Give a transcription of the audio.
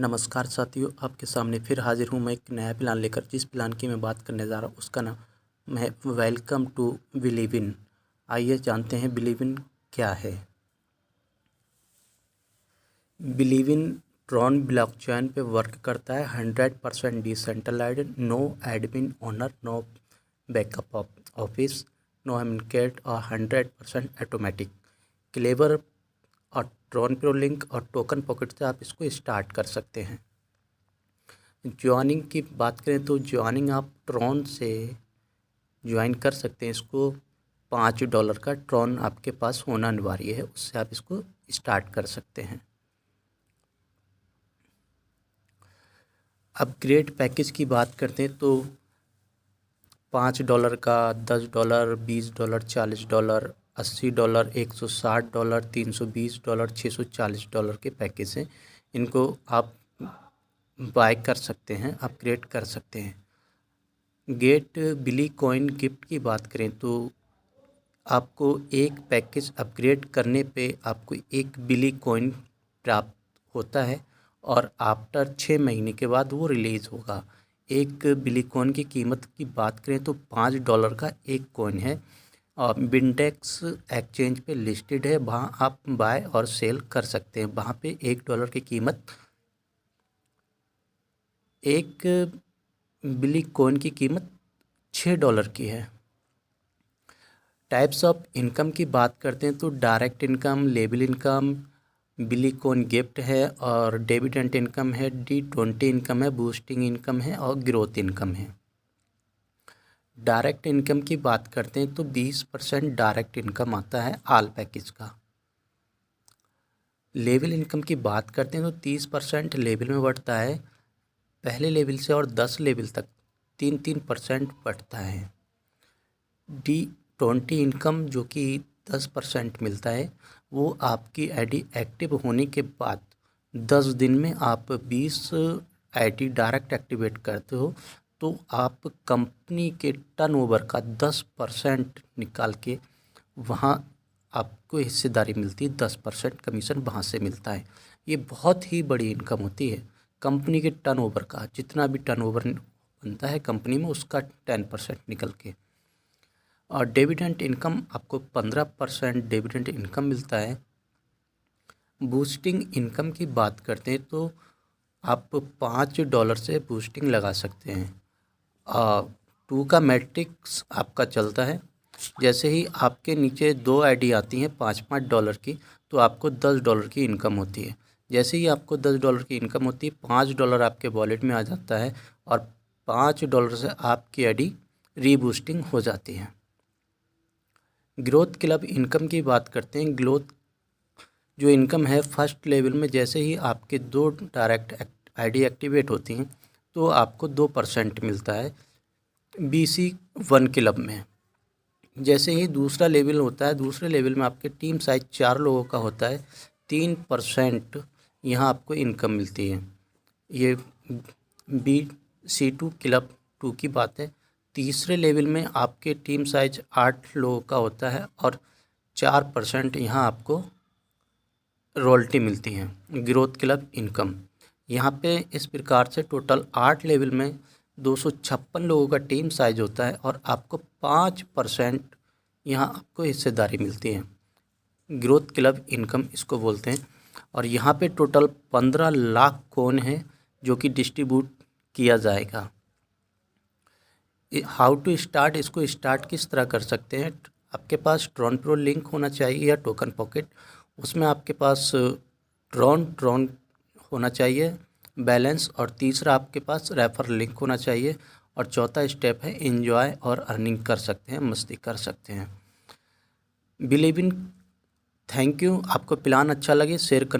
नमस्कार साथियों, आपके सामने फिर हाजिर हूँ मैं एक नया प्लान लेकर। जिस प्लान की मैं बात करने जा रहा हूँ उसका नाम है वेलकम टू बिलीव इन। आइए जानते हैं बिलीव इन क्या है। बिलीव इन ट्रॉन ब्लॉकचेन पे वर्क करता है। 100% decentralized, no admin owner, no backup office, no communicate और 100% ऑटोमेटिक। क्लेवर और ट्रॉन प्रो लिंक और टोकन पॉकेट से आप इसको स्टार्ट कर सकते हैं। ज्वाइनिंग की बात करें तो ज्वाइनिंग आप ट्रॉन से ज्वाइन कर सकते हैं। इसको $5 का ट्रॉन आपके पास होना अनिवार्य है, उससे आप इसको स्टार्ट कर सकते हैं। अपग्रेड पैकेज की बात करते हैं तो $5 का, $10, $20, $40, $80, $160, $320, $640 के पैकेज हैं। इनको आप बाय कर सकते हैं, अपग्रेड कर सकते हैं। गेट बिली कॉइन गिफ्ट की बात करें तो आपको एक पैकेज अपग्रेड करने पे आपको एक बिली कॉइन प्राप्त होता है और आफ्टर 6 महीने के बाद वो रिलीज़ होगा। एक बिली कॉइन की कीमत की बात करें तो $5 का एक कॉइन है और बिनडेक्स एक्सचेंज पे लिस्टेड है। वहाँ आप बाय और सेल कर सकते हैं। वहाँ पे $1 की कीमत, एक बिली कॉइन की कीमत $6 की है। टाइप्स ऑफ इनकम की बात करते हैं तो डायरेक्ट इनकम, लेबल इनकम, बिली कॉइन गिफ्ट है और डिविडेंड इनकम है, D20 इनकम है, बूस्टिंग इनकम है और ग्रोथ इनकम है। डायरेक्ट इनकम की बात करते हैं तो 20% डायरेक्ट इनकम आता है आल पैकेज का। लेवल इनकम की बात करते हैं तो 30% लेवल में बढ़ता है पहले लेवल से और 10 लेवल तक 3% बढ़ता है। D20 इनकम जो कि 10% मिलता है, वो आपकी आईडी एक्टिव होने के बाद 10 दिन में आप 20 आईडी डायरेक्ट एक्टिवेट करते हो तो आप कंपनी के टर्नओवर का 10% निकाल के वहाँ आपको हिस्सेदारी मिलती है। 10% कमीशन वहाँ से मिलता है। ये बहुत ही बड़ी इनकम होती है। कंपनी के टर्नओवर का जितना भी टर्नओवर बनता है कंपनी में, उसका 10% निकल के। और डिविडेंड इनकम आपको 15% डिविडेंड इनकम मिलता है। बूस्टिंग इनकम की बात करते हैं तो आप $5 से बूस्टिंग लगा सकते हैं। 2 का मैट्रिक्स आपका चलता है। जैसे ही आपके नीचे 2 आईडी आती हैं $5 की, तो आपको $10 की इनकम होती है। जैसे ही आपको $10 की इनकम होती है, $5 आपके वॉलेट में आ जाता है और $5 से आपकी आईडी रीबूस्टिंग हो जाती है। ग्रोथ क्लब इनकम की बात करते हैं। ग्रोथ जो इनकम है फर्स्ट लेवल में, जैसे ही आपके 2 डायरेक्ट आईडी एक्टिवेट होती हैं तो आपको 2% मिलता है BC1 क्लब में। जैसे ही दूसरा लेवल होता है, दूसरे लेवल में आपके टीम साइज 4 लोगों का होता है, 3% यहाँ आपको इनकम मिलती है। ये BC2 क्लब 2 की बात है। तीसरे लेवल में आपके टीम साइज 8 लोगों का होता है और 4% यहाँ आपको रॉयल्टी मिलती है। ग्रोथ क्लब इनकम यहाँ पे इस प्रकार से टोटल 8 लेवल में 256 लोगों का टीम साइज होता है और आपको 5% यहाँ आपको हिस्सेदारी मिलती है। ग्रोथ क्लब इनकम इसको बोलते हैं। और यहाँ पे टोटल 15 लाख कॉइन है जो कि डिस्ट्रीब्यूट किया जाएगा। हाउ टू स्टार्ट, इसको स्टार्ट किस तरह कर सकते हैं। आपके पास ट्रॉन प्रो लिंक होना चाहिए या टोकन पॉकेट। उसमें आपके पास ट्रॉन होना चाहिए, बैलेंस, और तीसरा आपके पास रेफर लिंक होना चाहिए और चौथा स्टेप है एंजॉय और अर्निंग कर सकते हैं, मस्ती कर सकते हैं। Believe in. Thank you. आपको प्लान अच्छा लगे शेयर करना।